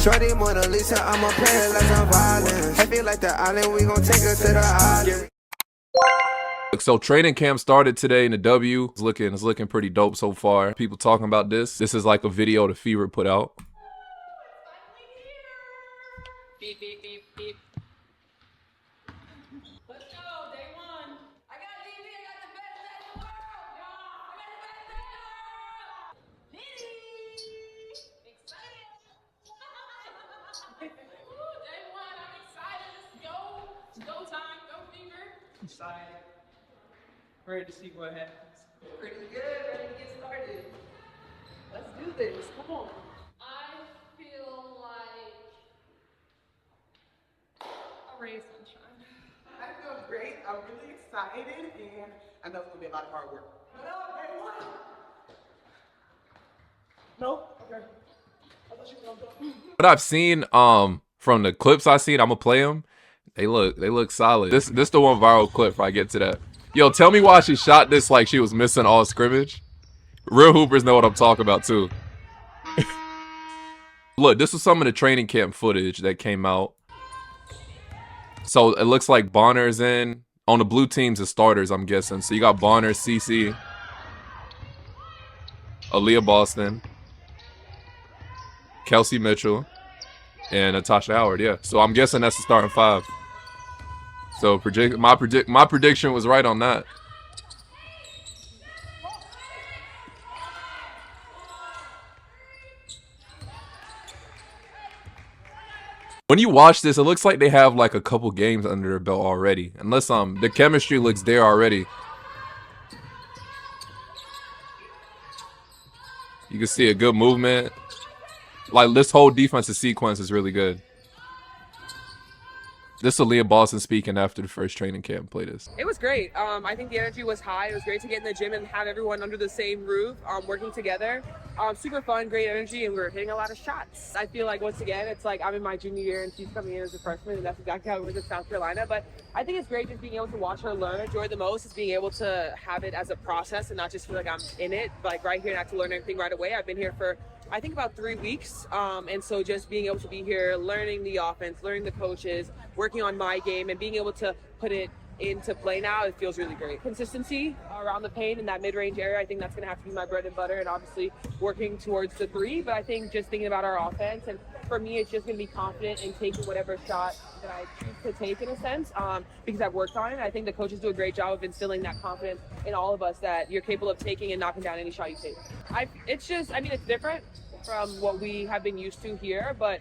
Shorty Mona Lisa, I'ma play her like I'm violent. I feel like the island, we gon' take her to the island. So training camp started today in the W. It's looking pretty dope so far. People talking about this. This is like a video the Fever put out. Beep, beep, beep, beep. Let's go, day one. I got DB, I got the best in the world, y'all. I got the best in the world. Diddy. Excited. Day one, I'm excited. Let's go. It's go time. Go Fever. Excited. Ready to see what happens. Pretty good. Ready to get started. Let's do this. Come on. I feel like a ray of sunshine. I feel great. I'm really excited, and I know it's gonna be a lot of hard work. No? Okay. I thought you were gonna go. What I've seen from the clips I've seen, I'm gonna play them. They look solid. This the one viral clip before I get to that. Yo, tell me why she shot this like she was missing all scrimmage. Real hoopers know what I'm talking about too. Look, this was some of the training camp footage that came out. So it looks like Bonner's in. On the blue teams as starters, I'm guessing. So you got Bonner, CC, Aliyah Boston, Kelsey Mitchell, and Natasha Howard. Yeah. So I'm guessing that's the starting five. So my prediction was right on that. When you watch this, it looks like they have like a couple games under their belt already. Unless the chemistry looks there already. You can see a good movement. Like this whole defensive sequence is really good. This is Aliyah Boston speaking after the first training camp. Play this. It was great. I think the energy was high. It was great to get in the gym and have everyone under the same roof, working together. Super fun, great energy, and we were hitting a lot of shots. I feel like, once again, it's like I'm in my junior year and she's coming in as a freshman, and that's exactly how it was in South Carolina. But I think it's great just being able to watch her learn. Enjoy the most is being able to have it as a process and not just feel like I'm in it, like right here and have to learn everything right away. I've been here for, I think, about 3 weeks. And so just being able to be here, learning the offense, learning the coaches, working on my game, and being able to put it into play now, it feels really great. Consistency around the paint in that mid-range area, I think that's going to have to be my bread and butter, and obviously working towards the three. But I think just thinking about our offense, and for me, it's just going to be confident in taking whatever shot that I choose to take, in a sense, because I've worked on it. I think the coaches do a great job of instilling that confidence in all of us that you're capable of taking and knocking down any shot you take. It's different from what we have been used to here, but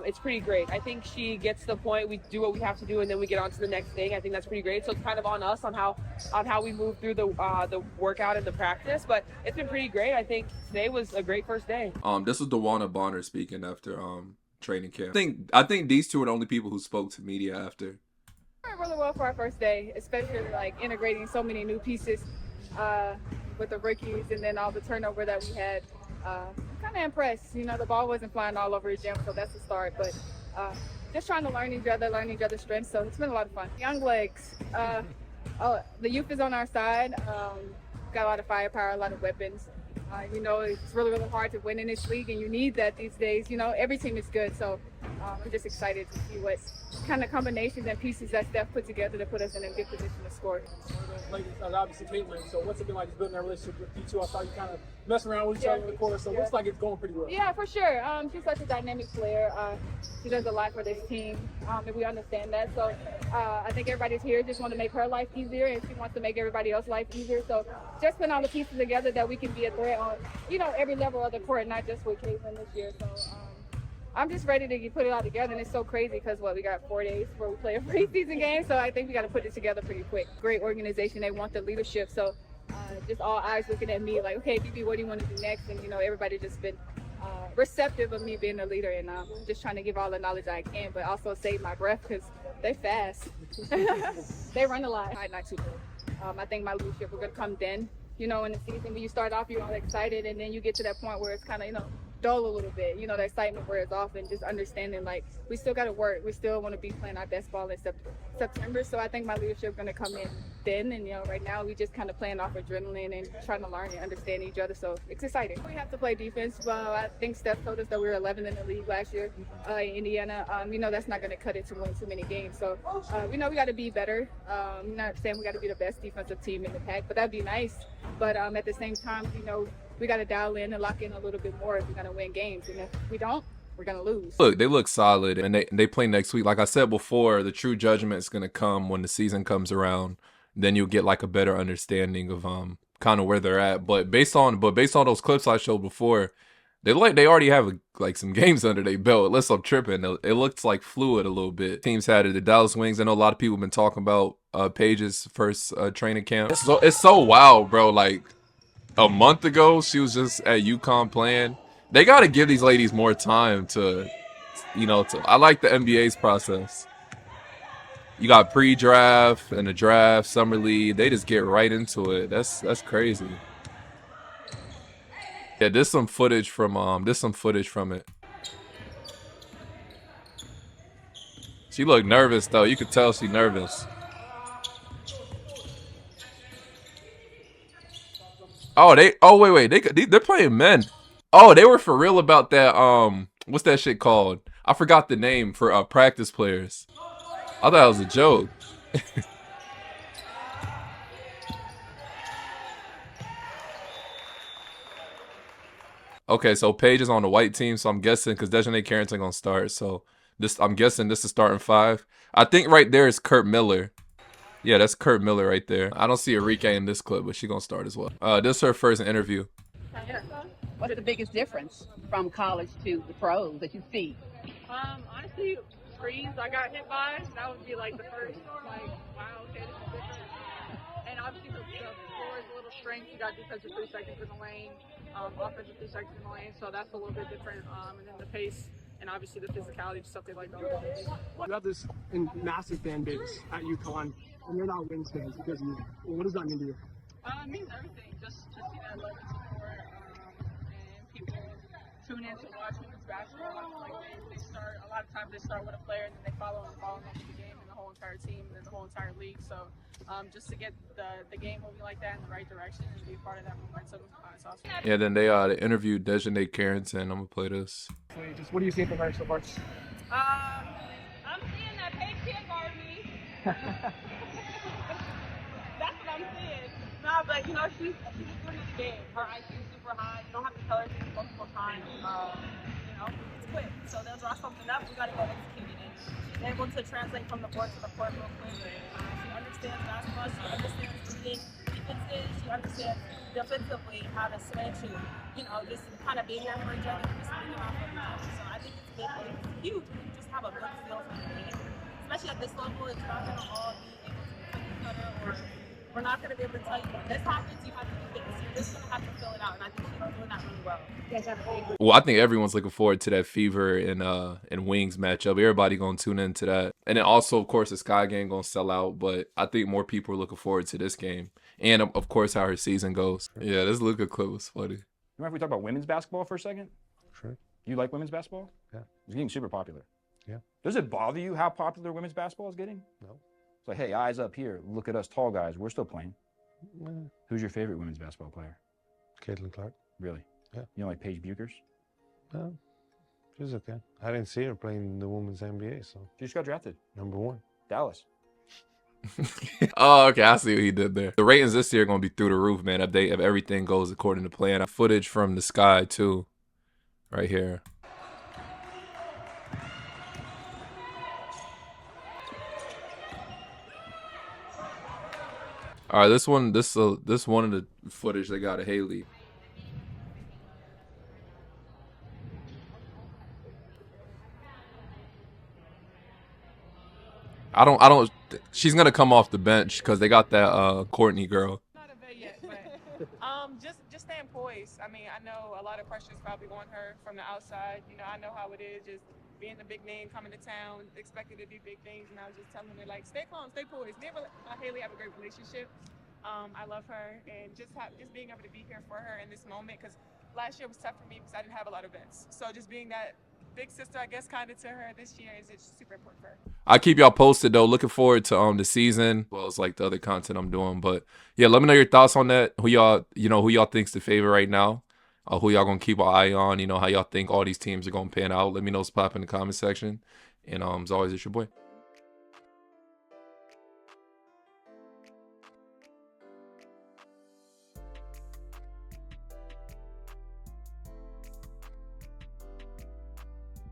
it's pretty great. I think she gets to the point, we do what we have to do, and then we get on to the next thing. I think that's pretty great. So it's kind of on us on how we move through the workout and the practice, but it's been pretty great. I think today was a great first day. This is DeWanna Bonner speaking after training camp. I think these two are the only people who spoke to media after. Went really well for our first day, especially like integrating so many new pieces with the rookies, and then all the turnover that we had. Kind of impressed. You know, the ball wasn't flying all over the gym, so that's the start. But just trying to learn each other's strengths. So it's been a lot of fun. Young legs. The youth is on our side. Got a lot of firepower, a lot of weapons. You know, it's really, really hard to win in this league, and you need that these days. You know, every team is good. So I'm just excited to see what kind of combinations and pieces that Steph put together to put us in a good position to score. Obviously, Caitlin. So what's it been like building that relationship with you two? I saw you kind of messing around with each other in the court, so it looks like it's going pretty well. Yeah, for sure. She's such a dynamic player. She does a lot for this team, and we understand that. So I think everybody's here just want to make her life easier, and she wants to make everybody else's life easier. So just putting all the pieces together that we can be a threat on, you know, every level of the court, not just with Caitlin this year. So I'm just ready to put it all together, and it's so crazy because we got 4 days before we play a preseason game, so I think we got to put it together pretty quick. Great organization, they want the leadership, so just all eyes looking at me like, okay, BB, what do you want to do next? And you know, everybody just been receptive of me being a leader, and just trying to give all the knowledge I can, but also save my breath because they fast. They run a lot. Not too good. I think my leadership will come then. You know, in the season when you start off, you're all excited, and then you get to that point where it's kind of, you know, dull a little bit. You know, the excitement wears off, and just understanding like we still got to work. We still want to be playing our best ball in September. So I think my leadership is going to come in then. And, you know, right now we just kind of playing off adrenaline and trying to learn and understand each other. So it's exciting. We have to play defense. Well, I think Steph told us that we were 11th in the league last year in Indiana. You know, that's not going to cut it to win too many games. So we know we got to be better. I'm not saying we got to be the best defensive team in the pack, but that'd be nice. But at the same time, you know, we got to dial in and lock in a little bit more if we're going to win games. And if we don't, we're going to lose. Look, they look solid, and they play next week. Like I said before, the true judgment is going to come when the season comes around. Then you'll get like a better understanding of kind of where they're at. But based on those clips I showed before, they already have like some games under their belt. Unless I'm tripping, it looks like fluid a little bit. Teams had it. The Dallas Wings. I know a lot of people have been talking about Paige's first training camp. It's so wild, bro. Like a month ago, she was just at UConn playing. They got to give these ladies more time to, you know, I like the NBA's process. You got pre-draft and the draft, summer league. They just get right into it. That's crazy. Yeah, there's some footage from it. She looked nervous though. You could tell she's nervous. They're playing men. Oh, they were for real about that. What's that shit called? I forgot the name for practice players. I thought it was a joke. Okay, so Paige is on the white team, so I'm guessing because Dijonai Carrington gonna start. So I'm guessing this is starting 5. I think right there is Kurt Miller. Yeah, that's Kurt Miller right there. I don't see Enrique in this clip, but she's gonna start as well. This is her first interview. What's the biggest difference from college to the pros that you see? Honestly, screens I got hit by, that would be like the first, like, wow, okay, this is different. And obviously the floor is a little strange. You got defensive 3 seconds in the lane, offensive 3 seconds in the lane, so that's a little bit different. And then the pace and obviously the physicality, just something like that. You have this massive fan base at UConn, and they're not Wings fans because of you. What does that mean to you? It means everything. Just to see that love and support, and people tune in to watch women's basketball. Like they start, a lot of times they start with a player and then they follow them to the game and the whole entire team and then the whole entire league. So just to get the game moving like that in the right direction and be a part of that momentum, it's awesome. Yeah, then they interviewed Dijonai Carrington. I'm gonna play this. Just what do you see from her so far? I'm seeing that Paige can't guard me. That's what I'm seeing. Nah, but you know, she's good at the game. Her IQ is super high. You don't have to tell her things multiple times. You know, it's quick. So they'll draw something up. We gotta go execute it. And she's able to translate from the board to the court real quick. She understands basketball. She understands reading defenses. She understands defensively how to switch and, you know, just kind of being there for each other and just leading off of each other. So I think it's big. It's huge. We just have a good feel for the game. Especially at this level, it's not going to all be able to be cookie cutter, or we're not going to be able to tell you when this happens, you have to do this. You're just going to have to fill it out, and I think she's doing that really well. Well, I think everyone's looking forward to that Fever and Wings matchup. Everybody gonna tune into that, and then also, of course, the Sky game gonna sell out. But I think more people are looking forward to this game, and of course, how her season goes. Yeah, this Luka clip was funny. You mind if we talk about women's basketball for a second? Sure. You like women's basketball? Yeah. It's getting super popular. Yeah. Does it bother you how popular women's basketball is getting? No. It's like, hey, eyes up here. Look at us tall guys. We're still playing. Mm, Who's your favorite women's basketball player? Caitlin Clark. Really? Yeah. You don't like Paige Bueckers? No. She's okay. I didn't see her playing in the women's NBA, so. She just got drafted. Number 1. Dallas. Oh, okay. I see what he did there. The ratings this year are gonna be through the roof, man. If everything goes according to plan. Footage from the Sky too, right here. All right, this one of the footage they got of Haley. I don't. She's gonna come off the bench because they got that Courtney girl. Not a vet yet, but just staying poised. I mean, I know a lot of pressure is probably on her from the outside. You know, I know how it is, just being the big name coming to town, expected to do big things, and I was just telling her like, stay calm, stay poised. Me and Haley have a great relationship. I love her, and just being able to be here for her in this moment, because a last year was tough for me because I didn't have a lot of vets. So just being that big sister, I guess, kind of to her this year is just super important for her. I keep y'all posted though. Looking forward to the season, as well as like the other content I'm doing. But yeah, let me know your thoughts on that. Who y'all think's the favorite right now? Who y'all gonna keep an eye on? How y'all think all these teams are gonna pan out? Let me know. Spot in the comment section. And as always, it's your boy.